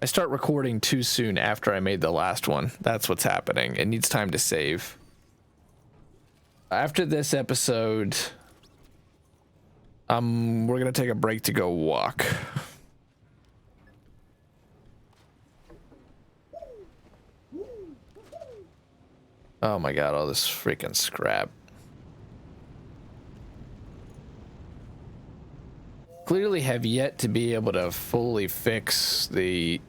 I start recording too soon after I made the last one. That's what's happening. It needs time to save. After this episode, we're gonna take a break to go walk. Oh my god, all this freaking scrap. Clearly have yet to be able to fully fix the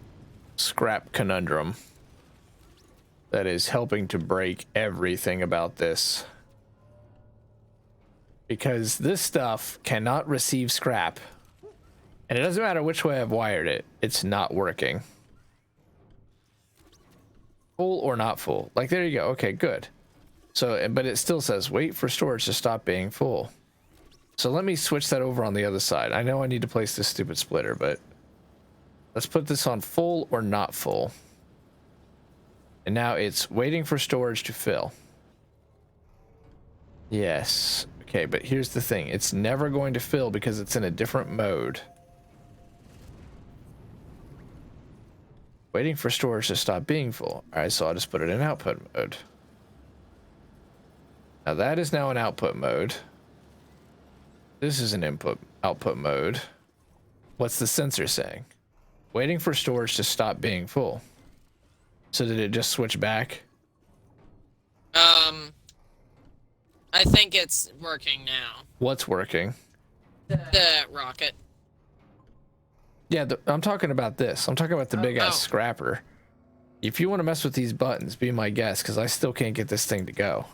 scrap conundrum that is helping to break everything about this. Because this stuff cannot receive scrap. And it doesn't matter which way I've wired it, it's not working. Full or not full. Like, there you go. Okay, good. So, but it still says wait for storage to stop being full. So let me switch that over on the other side. I know I need to place this stupid splitter, but let's put this on full or not full. And now it's waiting for storage to fill. Yes. Okay, but here's the thing. It's never going to fill because it's in a different mode. Waiting for storage to stop being full. All right, so I'll just put it in output mode. Now that is now an output mode. This is an output mode. What's the sensor saying? Waiting for storage to stop being full. So did it just switch back? I think it's working now. What's working? The rocket. Yeah, I'm talking about this. I'm talking about the big ass scrapper. If you want to mess with these buttons, be my guest, because I still can't get this thing to go.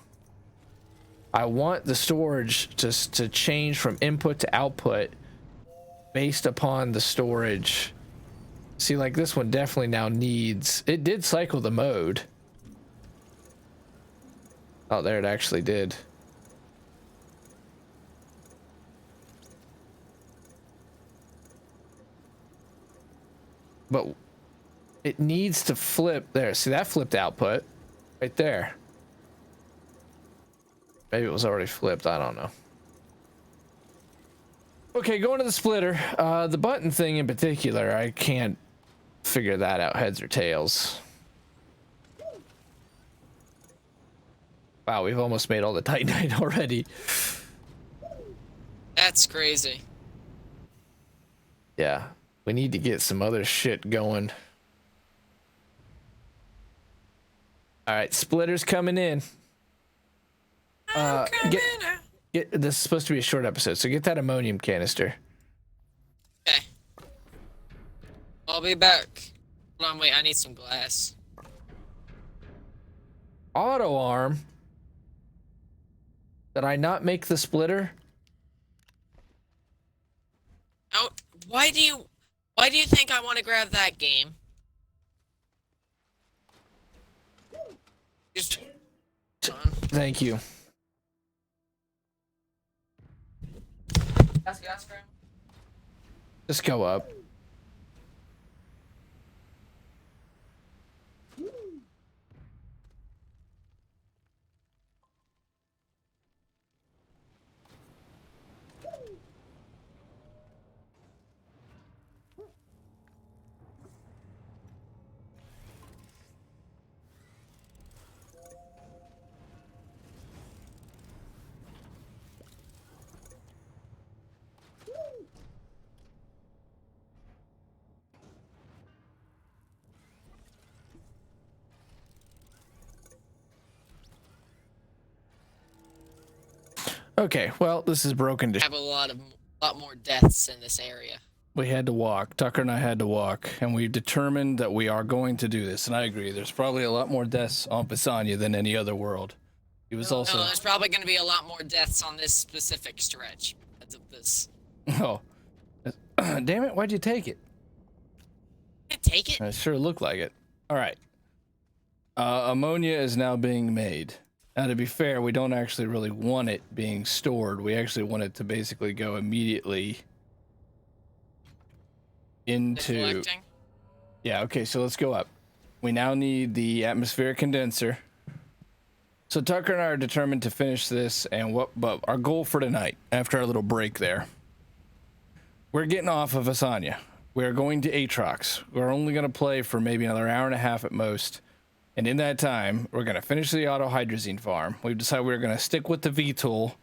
I want the storage just to change from input to output based upon the storage. See, like this one definitely now needs... It did cycle the mode. Oh, there it actually did. But it needs to flip there. See, that flipped output right there. Maybe it was already flipped. I don't know. Okay, going to the splitter. The button thing in particular, I can't figure that out, heads or tails. Wow, we've almost made all the Titanite already. That's crazy. Yeah, we need to get some other shit going. All right, splitter's coming in. Get this is supposed to be a short episode, so get that ammonium canister. Okay. I'll be back. Hold on, wait, I need some glass. Auto arm. Did I not make the splitter? Oh, why do you think I want to grab that game? Just Thank you. Just go up. Okay, well, this is broken. have a lot more deaths in this area. We had to walk. Tucker and I had to walk, and we determined that we are going to do this. And I agree. There's probably a lot more deaths on Pisania than any other world. He was also. No, there's probably going to be a lot more deaths on this specific stretch because of this. Oh, damn it! Why'd you take it? Take it. It sure looked like it. All right. Ammonia is now being made. Now, to be fair, we don't actually really want it being stored. We actually want it to basically go immediately into... Yeah, okay, so let's go up. We now need the atmospheric condenser. So Tucker and I are determined to finish this, and but our goal for tonight, after our little break there, we're getting off of Asanya. we're going to Aatrox. We're only going to play for maybe another hour and a half at most. And in that time, we're going to finish the auto hydrazine farm. We've decided we're going to stick with the V-tool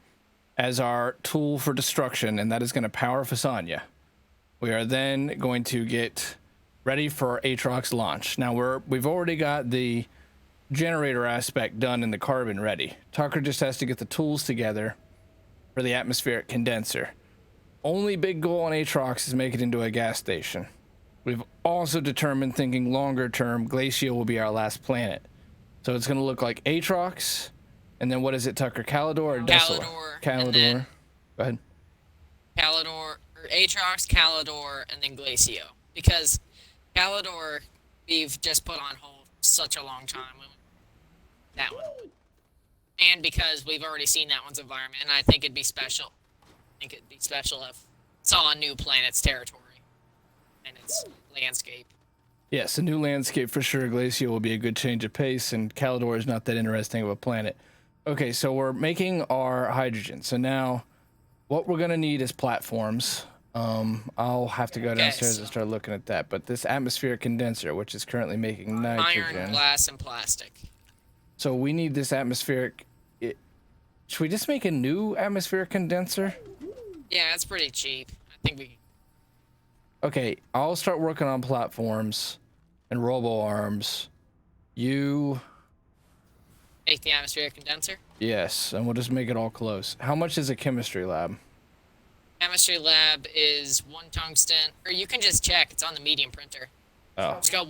as our tool for destruction, and that is going to power Fasanya. We are then going to get ready for our Aatrox launch. Now we've already got the generator aspect done and the carbon ready. Tucker just has to get the tools together for the atmospheric condenser. Only big goal on Aatrox is make it into a gas station. We've also determined, thinking longer term, Glacial will be our last planet. So it's going to look like Aatrox, and then what is it, Tucker? Calidor or Desolate? Calidor. Go ahead. Calidor, or Aatrox, Calidor, and then Glacio. Because Calidor, we've just put on hold for such a long time. That one. And because we've already seen that one's environment, and I think it'd be special. I think it'd be special if it's on a new planet's territory and its landscape. Yes, a new landscape for sure. Glacial will be a good change of pace, and Calidor is not that interesting of a planet. Okay, so we're making our hydrogen. So now what we're going to need is platforms. I'll have to go downstairs and start looking at that. But this atmospheric condenser, which is currently making nitrogen. Iron, glass, and plastic. So we need this atmospheric... Should we just make a new atmospheric condenser? Yeah, it's pretty cheap. I think we... Okay, I'll start working on platforms and robo arms. You... Make the atmospheric condenser? Yes, and we'll just make it all close. How much is a chemistry lab? Chemistry lab is 1 tungsten, or you can just check. It's on the medium printer. Oh. You just go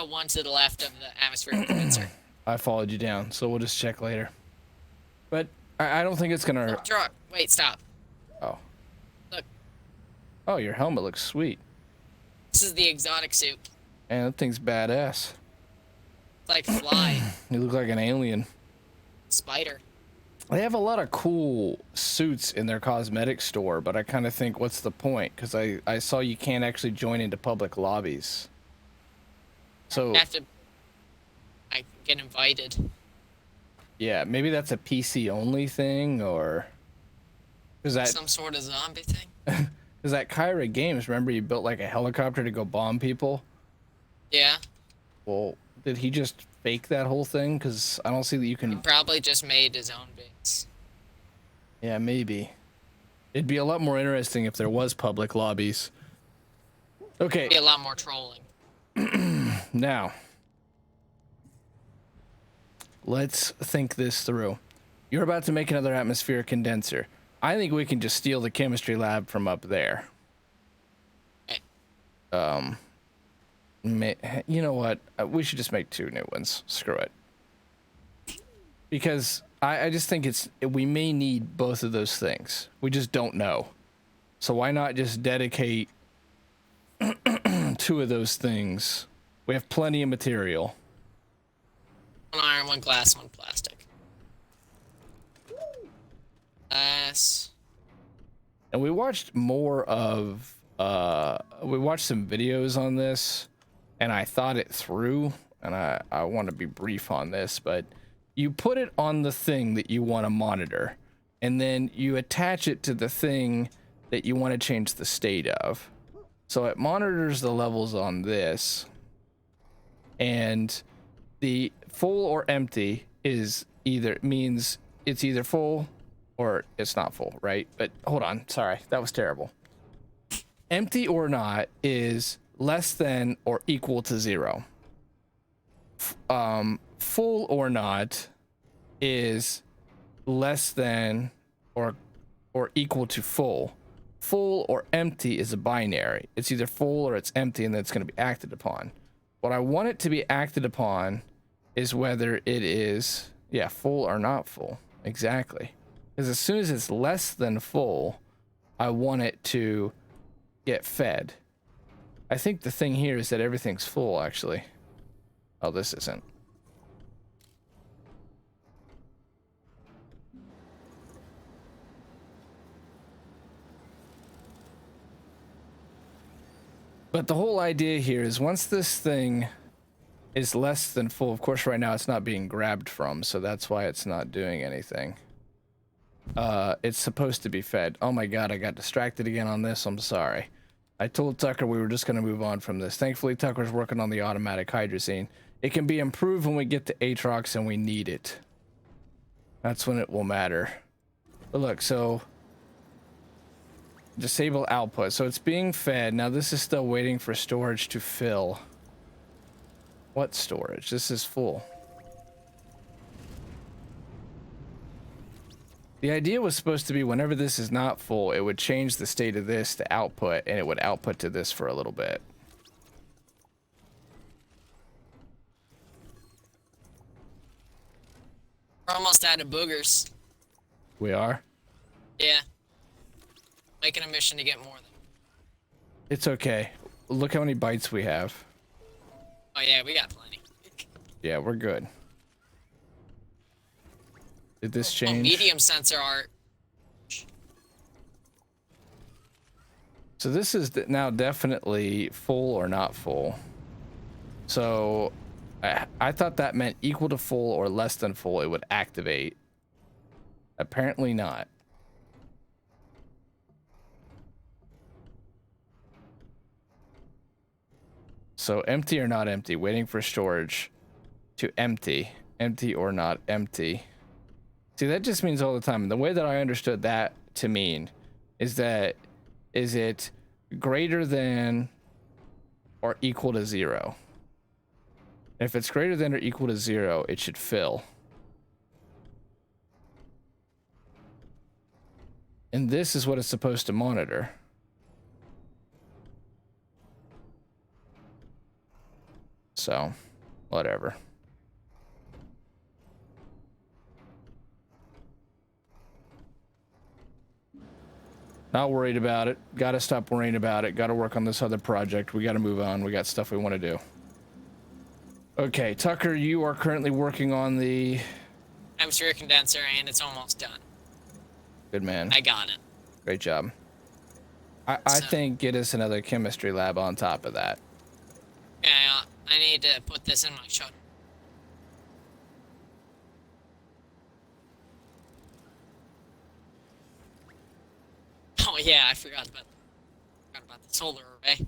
one to the left of the atmospheric condenser. I followed you down, so we'll just check later. But I don't think it's gonna... Wait, stop. Oh. Look. Oh, your helmet looks sweet. This is the exotic suit. Man, that thing's badass. It's like fly. You look like an alien. Spider. They have a lot of cool suits in their cosmetic store, but I kind of think, what's the point? Because I saw you can't actually join into public lobbies. So... I get invited. Yeah, maybe that's a PC only thing, or... Is that... Some sort of zombie thing? Because that Kyra Games, remember you built like a helicopter to go bomb people? Yeah. Well, did he just fake that whole thing? Because I don't see that you can... He probably just made his own base. Yeah, maybe. It'd be a lot more interesting if there was public lobbies. Okay. It'd be a lot more trolling. Now, let's think this through. You're about to make another atmospheric condenser. I think we can just steal the chemistry lab from up there. Okay. You know what? We should just make 2 new ones. Screw it. Because I just think we may need both of those things. We just don't know. So why not just dedicate 2 of those things? We have plenty of material. 1 iron, 1 glass, 1 plastic. Glass. And we watched more of... we watched some videos on this, and I thought it through, and I want to be brief on this, but you put it on the thing that you want to monitor, and then you attach it to the thing that you want to change the state of. So it monitors the levels on this, and the full or empty means it's either full or it's not full, right? But hold on, sorry, that was terrible. Empty or not is less than or equal to 0. Full or not is less than or equal to full. Full or empty is a binary. It's either full or it's empty, and then it's going to be acted upon. What I want it to be acted upon is whether it is, full or not full. Exactly. Because as soon as it's less than full, I want it to get fed. I think the thing here is that everything's full, actually. Oh, this isn't. But the whole idea here is once this thing is less than full, of course right now it's not being grabbed from, so that's why it's not doing anything. It's supposed to be fed. Oh my god, I got distracted again on this, I'm sorry. I told Tucker we were just going to move on from this. Thankfully, Tucker's working on the automatic hydrazine. It can be improved when we get to Aatrox and we need it. That's when it will matter. But look, so disable output. So it's being fed. Now this is still waiting for storage to fill. What storage? This is full. The idea was supposed to be whenever this is not full, it would change the state of this to output, and it would output to this for a little bit. We're almost out of boogers. We are? Yeah. Making a mission to get more of them. It's okay. Look how many bites we have. Oh yeah, we got plenty. Yeah, we're good. Did this change? Oh, medium sensor art. So this is now definitely full or not full. So I thought that meant equal to full or less than full, it would activate. Apparently not. So empty or not empty, waiting for storage to empty. Empty or not empty. See, that just means all the time. And the way that I understood that to mean is that, is it greater than or equal to 0? If it's greater than or equal to 0, it should fill. And this is what it's supposed to monitor. So, whatever. Not worried about it. Gotta stop worrying about it. Gotta work on this other project. We gotta move on. We got stuff we want to do. Okay, Tucker, you are currently working on the Atmosphere condenser, and it's almost done. Good man. I got it. Great job. I think get us another chemistry lab on top of that. Yeah, I need to put this in my shuttle. Oh yeah, I forgot about the solar array.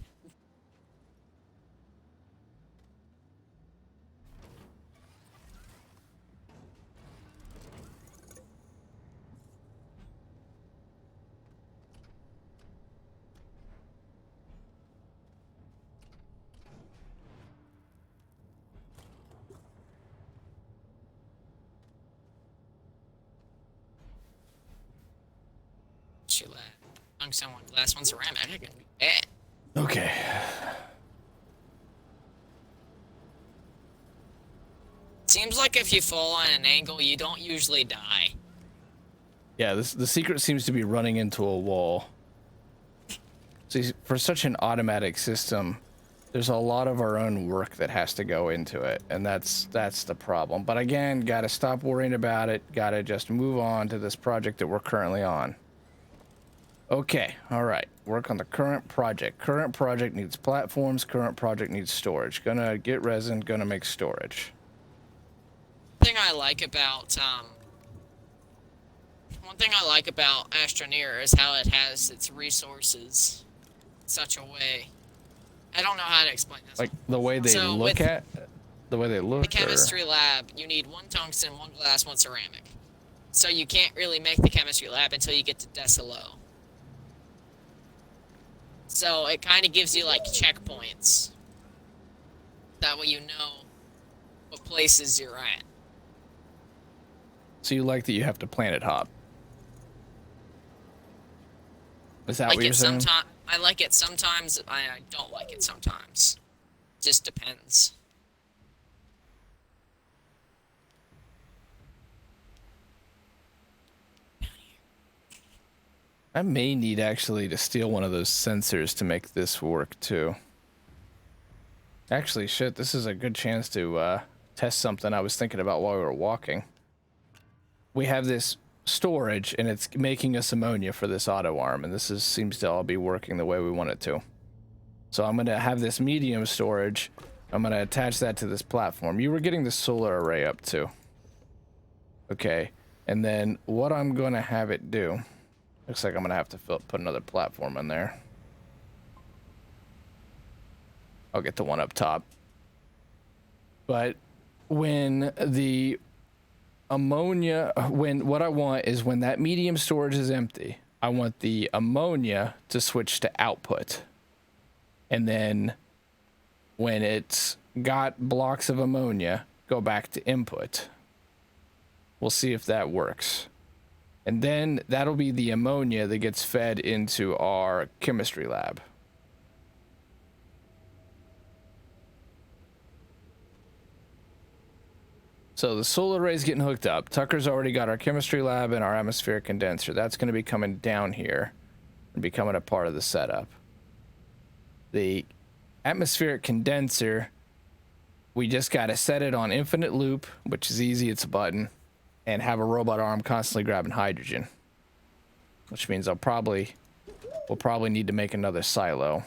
Tungsten, one glass, one ceramic. I can do that. Okay. Seems like if you fall on an angle, you don't usually die. Yeah, the secret seems to be running into a wall. See, for such an automatic system, there's a lot of our own work that has to go into it, and that's the problem. But again, gotta stop worrying about it. Gotta just move on to this project that we're currently on. Okay, all right. Work on the current project. Current project needs platforms. Current project needs storage. Gonna get resin. Gonna make storage. One thing I like about ASTRONEER is how it has its resources in such a way. I don't know how to explain this. Like the way they look at, the way they look. The chemistry lab, you need one tungsten, one glass, one ceramic. So you can't really make the chemistry lab until you get to Decilo. So it kind of gives you like checkpoints. That way you know what places you're at. So you like that you have to planet hop? Is that what you're saying? I like it sometimes. I don't like it sometimes. Just depends. I may need actually to steal one of those sensors to make this work too. Actually, shit, this is a good chance to test something I was thinking about while we were walking. We have this storage, and it's making us ammonia for this auto arm, and seems to all be working the way we want it to. So I'm going to have this medium storage. I'm going to attach that to this platform. You were getting the solar array up too. Okay, and then what I'm going to have it do... Looks like I'm going to have to put another platform in there. I'll get the one up top. But when the ammonia, what I want is when that medium storage is empty, I want the ammonia to switch to output. And then when it's got blocks of ammonia, go back to input. We'll see if that works. And then that'll be the ammonia that gets fed into our chemistry lab. So the solar array's getting hooked up. Tucker's already got our chemistry lab and our atmospheric condenser. That's going to be coming down here and becoming a part of the setup. The atmospheric condenser, we just got to set it on infinite loop, which is easy. It's a button, and have a robot arm constantly grabbing hydrogen, which means we'll probably need to make another silo.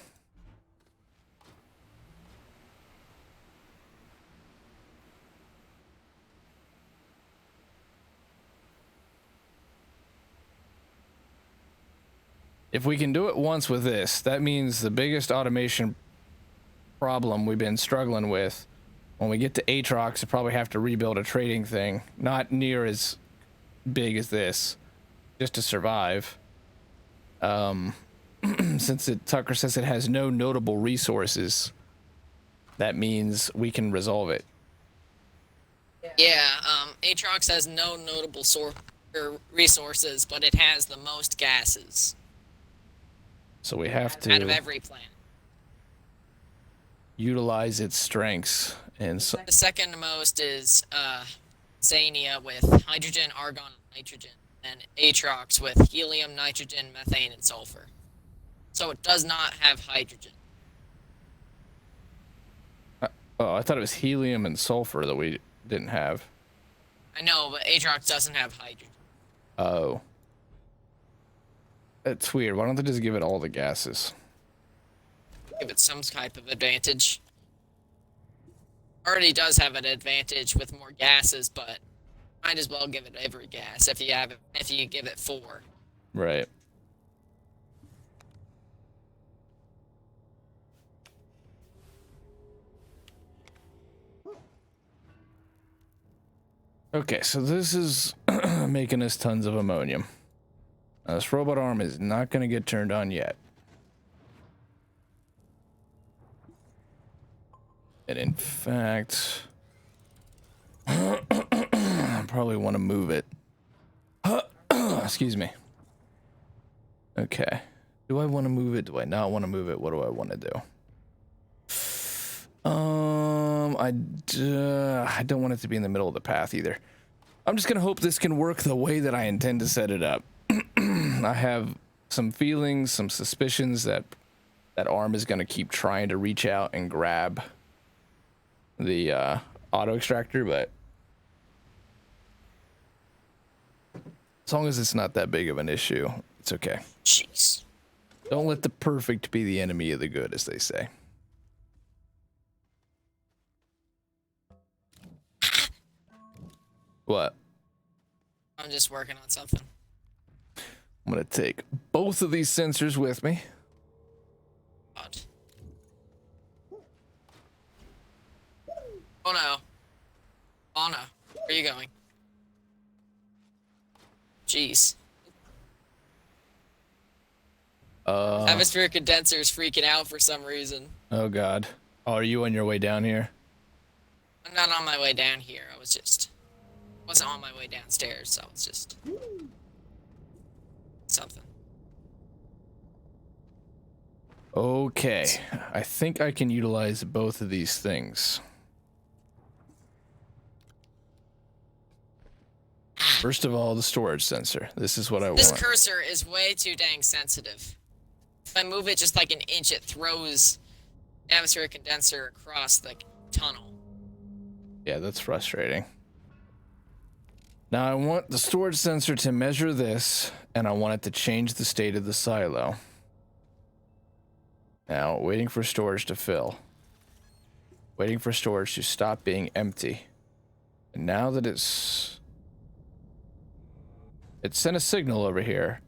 If we can do it once with this, that means the biggest automation problem we've been struggling with, when we get to Aatrox, we'll probably have to rebuild a trading thing. Not near as big as this, just to survive. Since Tucker says it has no notable resources, that means we can resolve it. Yeah, Aatrox has no notable resources, but it has the most gases. So we have to out of every planet. Utilize its strengths. And so the second most is Xania with hydrogen, argon, nitrogen, and Aatrox with helium, nitrogen, methane, and sulfur. So it does not have hydrogen. Oh, I thought it was helium and sulfur that we didn't have. I know, but Aatrox doesn't have hydrogen. Oh. That's weird. Why don't they just give it all the gases? Give it some type of advantage. Already does have an advantage with more gases, but might as well give it every gas if you give it 4. Right. Okay, so this is making us tons of ammonium. Now, this robot arm is not going to get turned on yet. And in fact, I probably want to move it. Excuse me. Okay. Do I want to move it? Do I not want to move it? What do I want to do? I don't want it to be in the middle of the path either. I'm just going to hope this can work the way that I intend to set it up. I have some feelings, some suspicions that that arm is going to keep trying to reach out and grab the auto extractor, but as long as it's not that big of an issue, it's okay. Jeez. Don't let the perfect be the enemy of the good, as they say. What? I'm just working on something. I'm going to take both of these sensors with me. God. Oh no. Oh no. Where are you going? Jeez. Atmospheric condenser is freaking out for some reason. Oh god. Oh, are you on your way down here? I'm not on my way down here. Wasn't on my way downstairs, so it's just something. Okay. I think I can utilize both of these things. First of all, the storage sensor. This is what I want. This cursor is way too dang sensitive. If I move it just like an inch, it throws the atmospheric condenser across the tunnel. Yeah, that's frustrating. Now I want the storage sensor to measure this, and I want it to change the state of the silo. Now, waiting for storage to fill. Waiting for storage to stop being empty. And now that it sent a signal over here,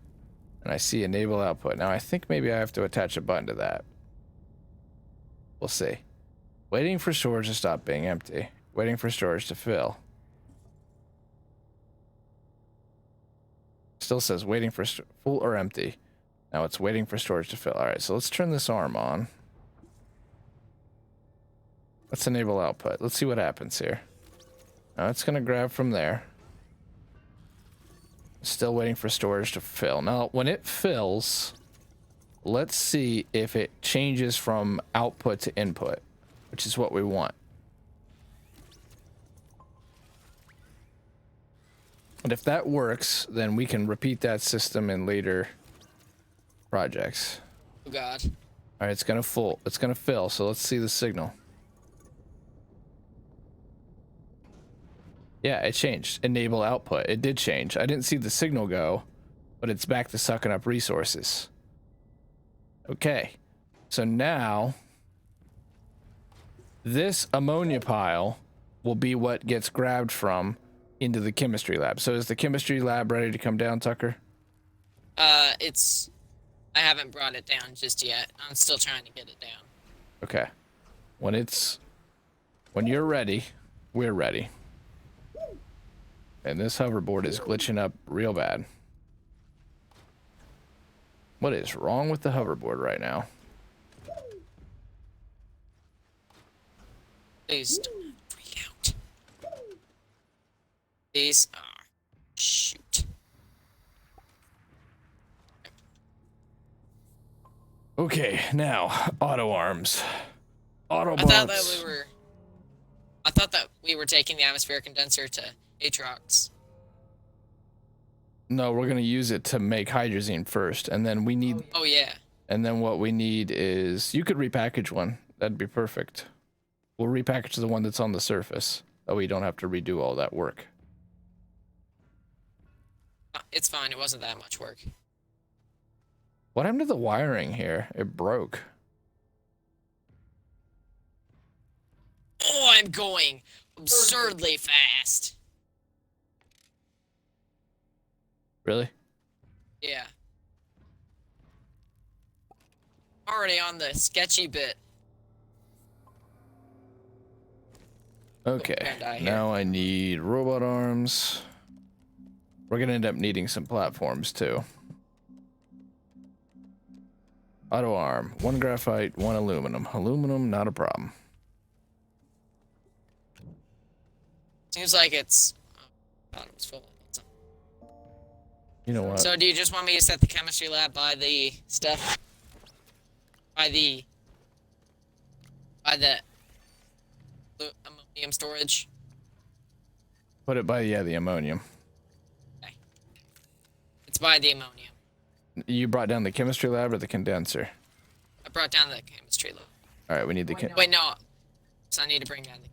and I see enable output. Now I think maybe I have to attach a button to that. We'll see. Waiting for storage to stop being empty. Waiting for storage to fill. Still says waiting for full or empty. Now it's waiting for storage to fill. All right, so let's turn this arm on. Let's enable output. Let's see what happens here. Now it's going to grab from there. Still waiting for storage to fill. Now, when it fills, let's see if it changes from output to input, which is what we want. And if that works, then we can repeat that system in later projects. Oh God. All right, it's gonna fill. So let's see the signal. Yeah, it changed. Enable output. It did change. I didn't see the signal go, but it's back to sucking up resources. Okay, so now this ammonia pile will be what gets grabbed from into the chemistry lab. So is the chemistry lab ready to come down, Tucker? I haven't brought it down just yet. I'm still trying to get it down. Okay. When you're ready, we're ready. And this hoverboard is glitching up real bad. What is wrong with the hoverboard right now? Please don't freak out. Please. Oh, shoot. Okay, now auto arms. Autobots. I thought that we were taking the atmosphere condenser to Aatrox. No, we're gonna use it to make hydrazine first, and then we need. Oh yeah. And then what we need is you could repackage one. That'd be perfect. We'll repackage the one that's on the surface. That way you don't have to redo all that work. It's fine. It wasn't that much work. What happened to the wiring here? It broke. Oh, I'm going absurdly fast. Really? Yeah. Already on the sketchy bit. Okay. Now I need robot arms. We're gonna end up needing some platforms too. Auto arm. 1 graphite, 1 aluminum. Aluminum, not a problem. Seems like it's... Oh, thought it was full. You know what? So do you just want me to set the chemistry lab by the stuff? By the ammonium storage? Put it by, the ammonium. Okay. It's by the ammonium. You brought down the chemistry lab or the condenser? I brought down the chemistry lab. Alright, we need the... Wait, no. So I need to bring down the...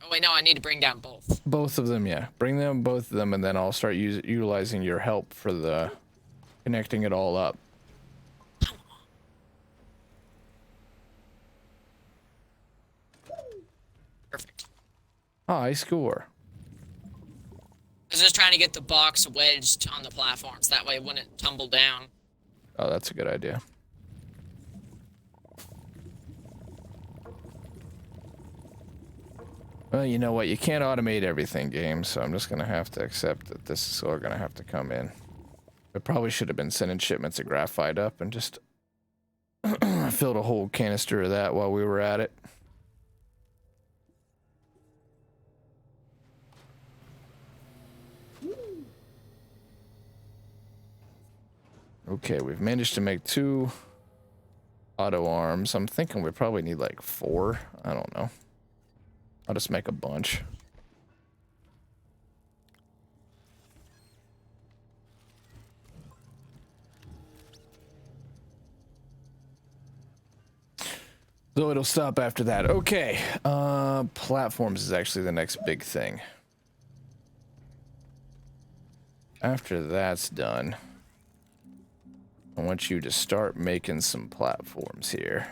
Oh, wait, no, I need to bring down both. Both of them, yeah. Bring them, both of them, and then I'll start utilizing your help for the connecting it all up. Perfect. High score. I was just trying to get the box wedged on the platforms. That way it wouldn't tumble down. Oh, that's a good idea. Well, you know what? You can't automate everything, game, so I'm just going to have to accept that this is all going to have to come in. I probably should have been sending shipments of graphite up and just filled a whole canister of that while we were at it. Okay, we've managed to make 2 auto arms. I'm thinking we probably need like 4. I don't know. I'll just make a bunch. Though it'll stop after that. Okay. Platforms is actually the next big thing. After that's done, I want you to start making some platforms here.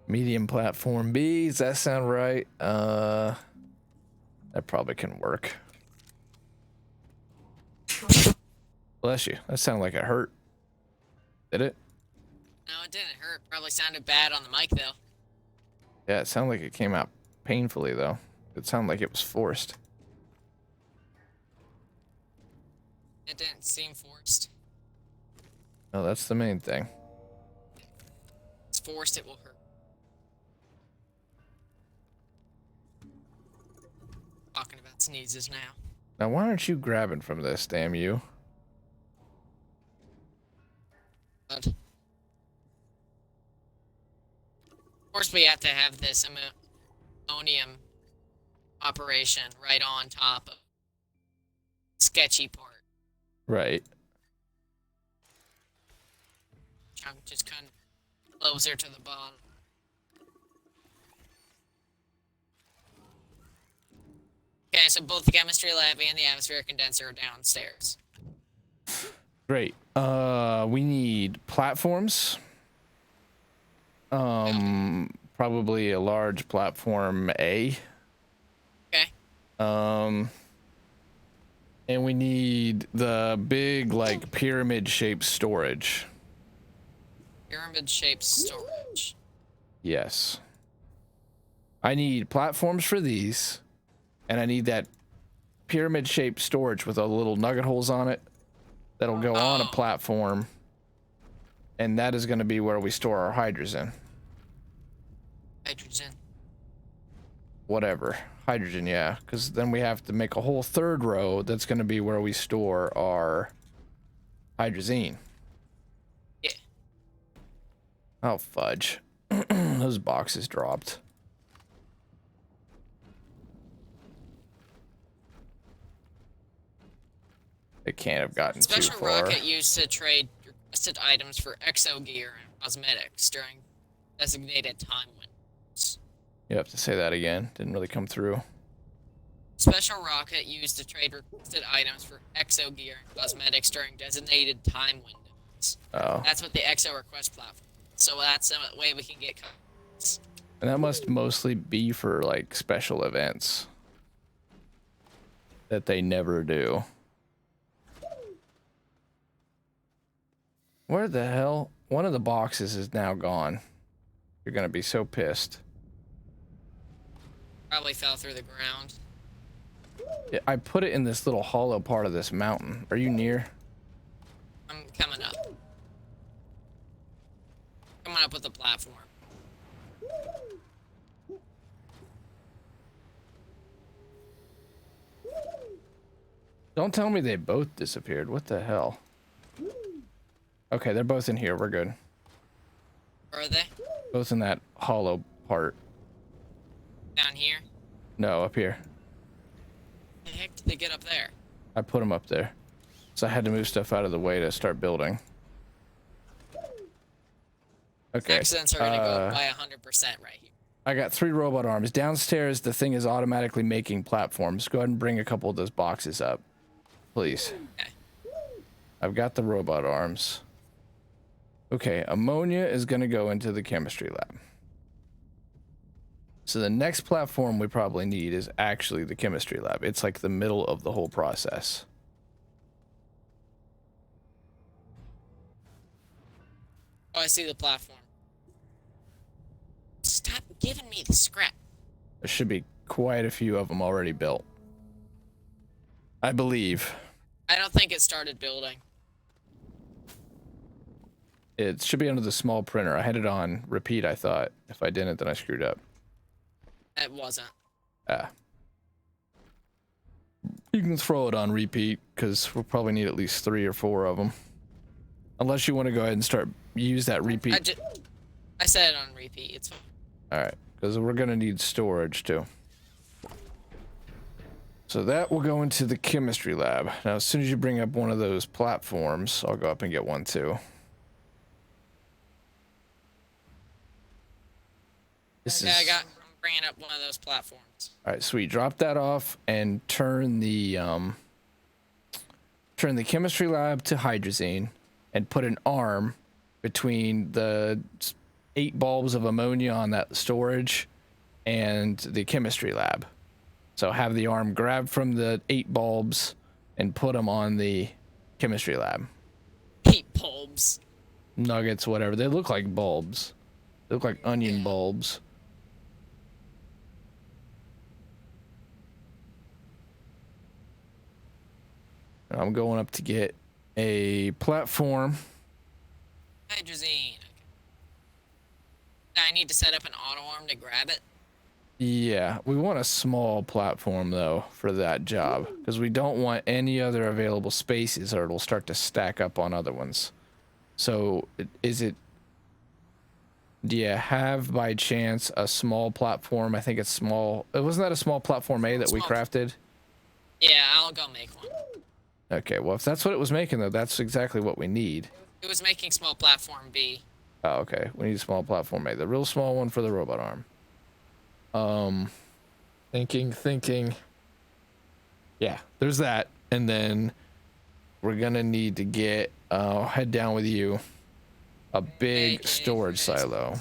Medium platform B, does that sound right? That probably can work. Bless you. That sounded like it hurt. Did it? No, it didn't hurt. Probably sounded bad on the mic, though. Yeah, it sounded like it came out painfully, though. It sounded like it was forced. It didn't seem forced. No, that's the main thing. It's forced, it will hurt. Talking about sneezes now. Now, why aren't you grabbing from this, damn you? But of course, we have to have this ammonium operation right on top of the sketchy part. Right. Chunk just kind of closer to the bottom. Okay, so both the chemistry lab and the atmospheric condenser are downstairs. Great. We need platforms. Probably a large platform A. Okay. And we need the big, like, pyramid-shaped storage. Pyramid-shaped storage. Yes. I need platforms for these, and I need that pyramid-shaped storage with all the little nugget holes on it that'll go on a platform, and that is going to be where we store our hydrogen. Hydrogen. Whatever. Hydrogen, yeah, because then we have to make a whole third row that's going to be where we store our hydrazine. Yeah. Oh, fudge. Those boxes dropped. It can't have gotten too Special far. rocket used to trade requested items for exo gear and cosmetics during designated time windows. You have to say that again. Didn't really come through. Special rocket used to trade requested items for exo gear and cosmetics during designated time windows. Oh. That's what the exo request platform. So that's the way we can get codes. And that must mostly be for, like, special events that they never do. Where the hell? One of the boxes is now gone. You're gonna be so pissed. Probably fell through the ground. Yeah, I put it in this little hollow part of this mountain. Are you near? I'm coming up. Coming up with the platform. Don't tell me they both disappeared. What the hell? Okay, they're both in here. We're good. Where are they? Both in that hollow part. Down here? No, up here. How the heck did they get up there? I put them up there. So I had to move stuff out of the way to start building. Okay. Accidents are gonna go up by 100% right here. I got 3 robot arms. Downstairs, the thing is automatically making platforms. Go ahead and bring a couple of those boxes up, please. Okay. I've got the robot arms. Okay, ammonia is going to go into the chemistry lab. So the next platform we probably need is actually the chemistry lab. It's like the middle of the whole process. Oh, I see the platform. Stop giving me the scrap. There should be quite a few of them already built, I believe. I don't think it started building. It should be under the small printer. I had it on repeat, I thought. If I didn't, then I screwed up. It wasn't. Ah. You can throw it on repeat, because we'll probably need at least 3 or 4 of them. Unless you want to go ahead and start use that repeat. I said it on repeat. It's fine. Alright, because we're going to need storage too. So that will go into the chemistry lab. Now, as soon as you bring up one of those platforms, I'll go up and get one too. Yeah, I'm bringing up one of those platforms. Alright, sweet. Drop that off and turn the chemistry lab to hydrazine and put an arm between the 8 bulbs of ammonia on that storage and the chemistry lab. So have the arm grab from the 8 bulbs and put them on the chemistry lab. 8 bulbs. Nuggets, whatever. They look like bulbs. They look like onion bulbs. I'm going up to get a platform. Hydrazine. I need to set up an auto arm to grab it. Yeah, we want a small platform though for that job because we don't want any other available spaces or it'll start to stack up on other ones. So do you have by chance a small platform? I think it's small. Wasn't that a small platform A that we crafted? Yeah, I'll go make one. Okay, well if that's what it was making though, that's exactly what we need. It was making small platform B. Oh, okay, we need a small platform A, the real small one for the robot arm. Thinking. Yeah, there's that. And then we're gonna need to get, head down with you, a big storage silo.